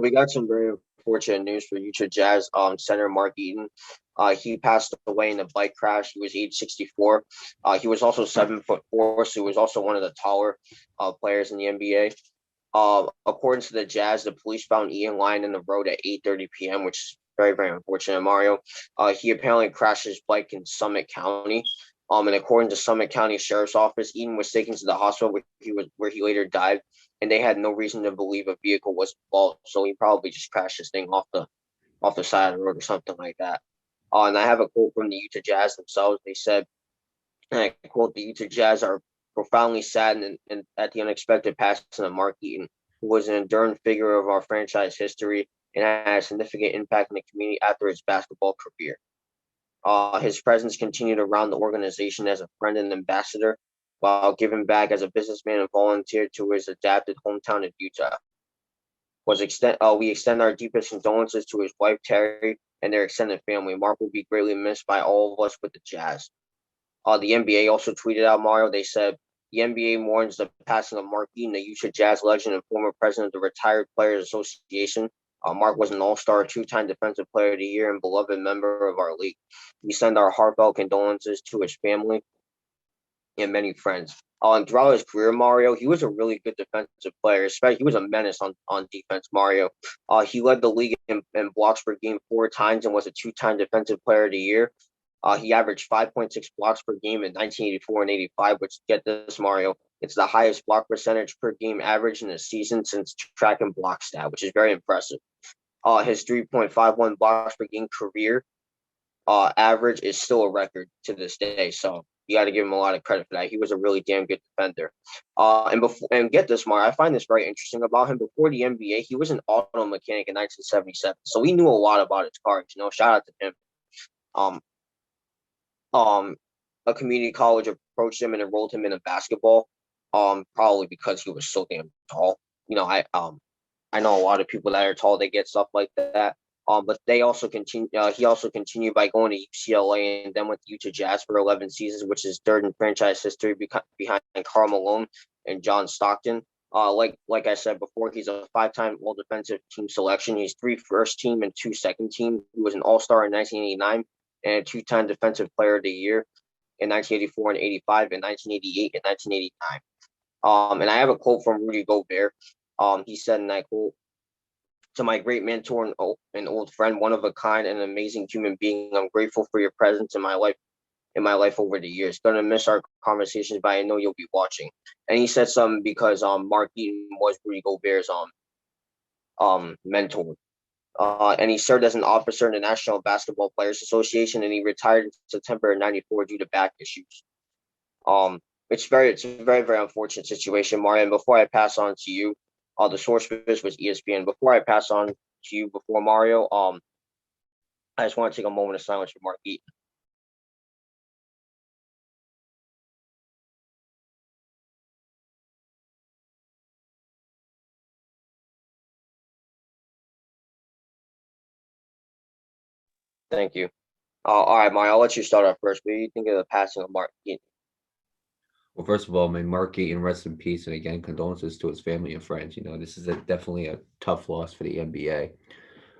we got some very unfortunate news for Utah Jazz center Mark Eaton. He passed away in a bike crash. He was age 64. He was also 7'4", so he was also one of the taller players in the NBA. According to the Jazz, the police found Ian lying in the road at 8:30 p.m., which is very, very unfortunate, Mario. He apparently crashed his bike in Summit County. And according to Summit County Sheriff's Office, Ian was taken to the hospital where he later died, and they had no reason to believe a vehicle was involved. So he probably just crashed this thing off the side of the road or something like that. And I have a quote from the Utah Jazz themselves. They said, and I quote, "The Utah Jazz are profoundly saddened at the unexpected passing of Mark Eaton, who was an enduring figure of our franchise history and had a significant impact in the community after his basketball career. His presence continued around the organization as a friend and ambassador, while giving back as a businessman and volunteer to his adapted hometown of Utah. We extend our deepest condolences to his wife Terry and their extended family. Mark will be greatly missed by all of us with the Jazz." The NBA also tweeted out, Mario. They said the NBA mourns the passing of Mark Eaton, the Utah Jazz legend and former president of the Retired Players Association. Mark was an all-star, two-time Defensive Player of the Year, and beloved member of our league. We send our heartfelt condolences to his family and many friends. And throughout his career, Mario, he was a really good defensive player. Especially, he was a menace on defense, Mario. He led the league in blocks per game 4 times and was a two-time Defensive Player of the Year. He averaged 5.6 blocks per game in 1984 and 85, which, get this, Mario, it's the highest block percentage per game average in a season since track and block stat, which is very impressive. His 3.51 blocks per game career average is still a record to this day. So you got to give him a lot of credit for that. He was a really damn good defender. And get this, Mario, I find this very interesting about him. Before the NBA, he was an auto mechanic in 1977, so he knew a lot about his cars. Shout out to him. Um, a community college approached him and enrolled him in a basketball, probably because he was so damn tall. I know a lot of people that are tall, they get stuff like that. But they also continue. He also continued by going to UCLA and then went to Utah Jazz for 11 seasons, which is third in franchise history behind Karl Malone and John Stockton. Like I said before, he's a 5-time All Defensive Team selection. He's 3 first team and 2 second team. He was an All Star in 1989 and a 2-time Defensive Player of the Year in 1984 and 85 and 1988 and 1989. And I have a quote from Rudy Gobert. He said, and I quote, "To my great mentor and old friend, one of a kind and an amazing human being, I'm grateful for your presence in my life over the years. Gonna miss our conversations, but I know you'll be watching." And he said something because Mark Eaton was Rudy Gobert's mentor. And he served as an officer in the National Basketball Players Association, and he retired in September of '94 due to back issues. It's a very, very unfortunate situation, Mario. And before I pass on to you, the source for this was ESPN. Before I pass on to you, before Mario, I just want to take a moment of silence for Mark Eaton. Thank you. All right, Mario, I'll let you start off first. What do you think of the passing of Mark Eaton? Well, first of all, may Mark Eaton rest in peace, and again, condolences to his family and friends. This is definitely a tough loss for the NBA.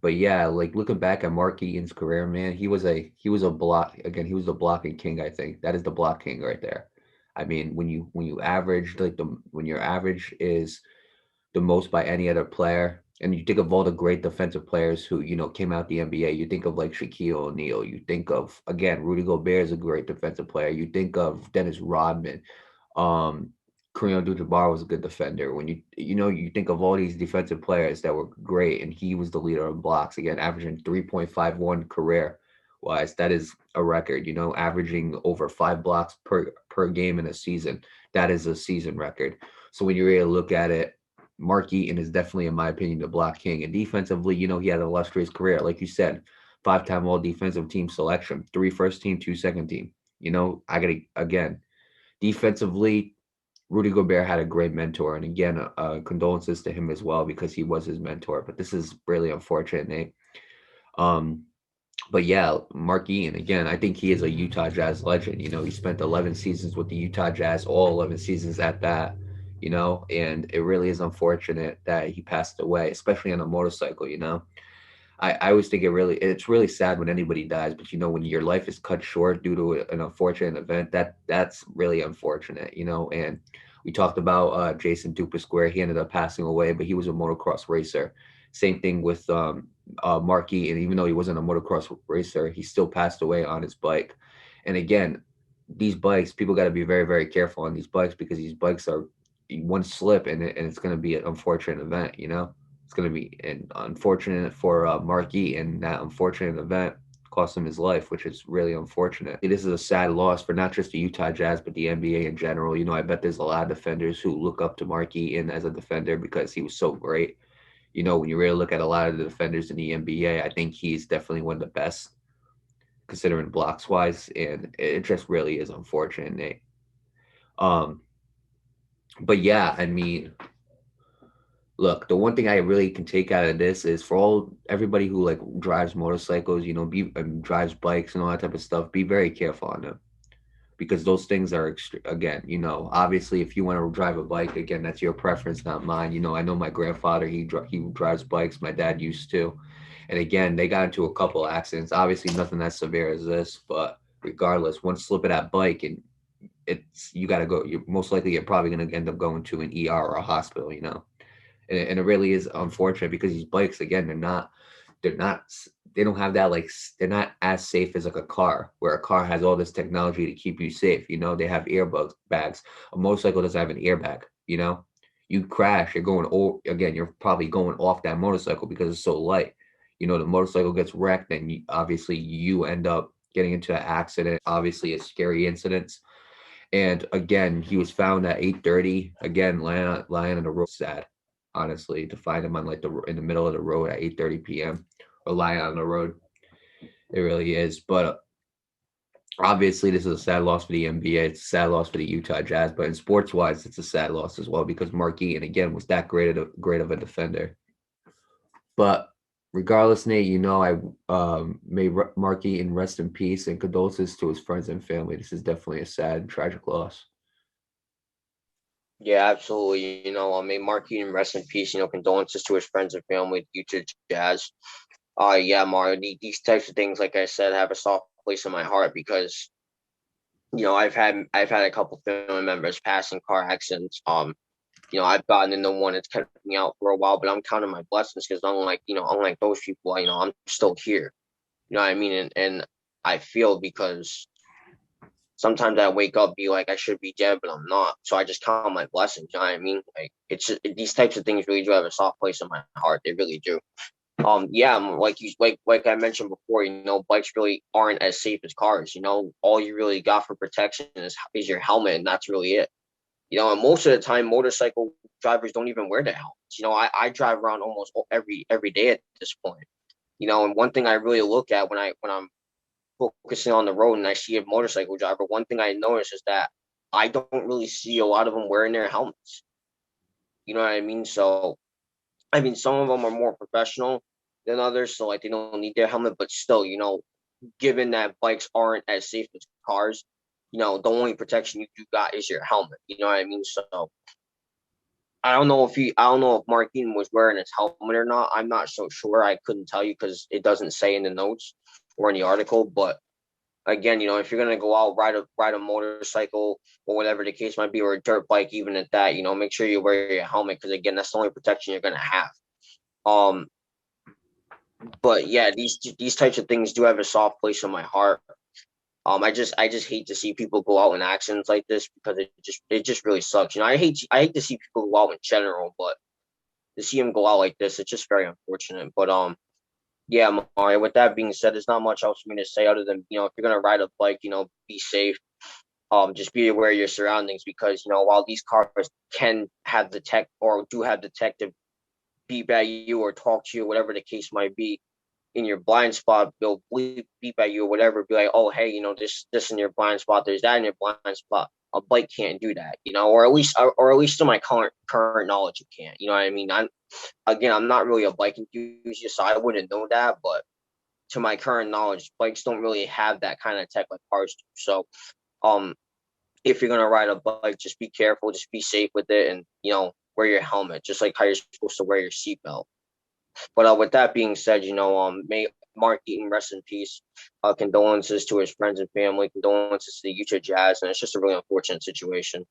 But yeah, like looking back at Mark Eaton's career, man, he was a block again. He was the blocking king. I think that is the block king right there. I mean, when you average when your average is the most by any other player, and you think of all the great defensive players who came out the NBA, you think of like Shaquille O'Neal. You think of, again, Rudy Gobert is a great defensive player. You think of Dennis Rodman. Um, Kareem Abdul-Jabbar was a good defender. When you think of all these defensive players that were great, and he was the leader of blocks, again, averaging 3.51 career wise. That is a record. Averaging over 5 blocks per game in a season. That is a season record. So when you really look at it, Mark Eaton is definitely, in my opinion, the block king. And defensively, he had an illustrious career. Like you said, 5-time all defensive team selection, 3 first team, 2 second team. I gotta, again, defensively, Rudy Gobert had a great mentor. And again, condolences to him as well, because he was his mentor. But this is really unfortunate, Nate. But yeah, Mark Eaton, again, I think he is a Utah Jazz legend. He spent 11 seasons with the Utah Jazz, all 11 seasons at that. you know, and it really is unfortunate that he passed away, especially on a motorcycle, you know. I always think it's really sad when anybody dies, but you know, when your life is cut short due to an unfortunate event, that's really unfortunate, you know. And we talked about Jason Dupasquare. He ended up passing away, but he was a motocross racer. Same thing with Mark Eaton. Even though he wasn't a motocross racer, he still passed away on his bike. And again, these bikes, people got to be very, very careful on these bikes because these bikes are one slip and it's going to be an unfortunate event, you know. It's going to be unfortunate for Markey, and that unfortunate event cost him his life, which is really unfortunate. This is a sad loss for not just the Utah Jazz, but the NBA in general. You know, I bet there's a lot of defenders who look up to Mark Eaton as a defender because he was so great. You know, when you really look at a lot of the defenders in the NBA, I think he's definitely one of the best considering blocks wise, and it just really is unfortunate, Nate. Um, but yeah, I mean, look, the one thing I really can take out of this is for all everybody who like drives motorcycles, you know, be drives bikes and all that type of stuff. Be very careful on them because those things are again, you know, obviously if you want to drive a bike, again, that's your preference, not mine. You know, I know my grandfather he drives bikes. My dad used to, and again, they got into a couple accidents. Obviously, nothing as severe as this, but regardless, one slip of that bike and it's you got to go. You're most likely you're probably going to end up going to an ER or a hospital. You know, and it really is unfortunate because these bikes again they're not they don't have that like they're not as safe as like a car where a car has all this technology to keep you safe, you know. They have airbags bags. A motorcycle doesn't have an airbag, you know. You crash, you're going again, you're probably going off that motorcycle because it's so light, you know. The motorcycle gets wrecked and obviously you end up getting into an accident, obviously a scary incident. And again, he was found at 8:30. Again, lying on the road. Sad, honestly, to find him on like the in the middle of the road at 8:30 p.m. or lying on the road. It really is. But obviously, this is a sad loss for the NBA. It's a sad loss for the Utah Jazz. But in sports wise, it's a sad loss as well because Mark Eaton again was that great of a defender. But regardless, Nate, you know, I may Mark Eaton rest in peace and condolences to his friends and family. This is definitely a sad and tragic loss. Yeah, absolutely. May Mark Eaton rest in peace. Condolences to his friends and family, Utah Jazz. Yeah, Mario, these types of things, like I said, have a soft place in my heart because I've had a couple family members pass in car accidents. I've gotten into one that's kept me out for a while, but I'm counting my blessings because unlike those people, I'm still here. You know what I mean? And I feel because sometimes I wake up be like I should be dead, but I'm not. So I just count my blessings. You know what I mean? Like these types of things really do have a soft place in my heart. They really do. Yeah, like I mentioned before, bikes really aren't as safe as cars. All you really got for protection is your helmet, and that's really it. And most of the time, motorcycle drivers don't even wear the helmets. I drive around almost every day at this point. And one thing I really look at when I'm focusing on the road and I see a motorcycle driver, one thing I notice is that I don't really see a lot of them wearing their helmets. You know what I mean? So, I mean, some of them are more professional than others, so like they don't need their helmet, but still, given that bikes aren't as safe as cars, the only protection you got is your helmet. You know what I mean? So I don't know if Martin was wearing his helmet or not. I'm not so sure. I couldn't tell you because it doesn't say in the notes or in the article. But again, if you're gonna go out ride a motorcycle or whatever the case might be, or a dirt bike, even at that, make sure you wear your helmet because again, that's the only protection you're gonna have. Um, but yeah, these types of things do have a soft place in my heart. I just hate to see people go out in accidents like this because it just really sucks. I hate to see people go out in general, but to see him go out like this, it's just very unfortunate. But yeah, Mario. With that being said, there's not much else for me to say other than if you're gonna ride a bike, be safe. Just be aware of your surroundings because while these cars can have the tech or do have the tech to beep at you or talk to you, whatever the case might be, in your blind spot, they'll beep at you or whatever, be like, oh hey, this in your blind spot, there's that in your blind spot. A bike can't do that, or at least to my current knowledge, it can't. You know what I mean? I'm not really a bike enthusiast, so I wouldn't know that, but to my current knowledge, bikes don't really have that kind of tech like cars do. So um if you're gonna ride a bike, just be careful, just be safe with it, and wear your helmet, just like how you're supposed to wear your seatbelt. But with that being said, may Mark Eaton rest in peace. Condolences to his friends and family. Condolences to the Utah Jazz, and it's just a really unfortunate situation.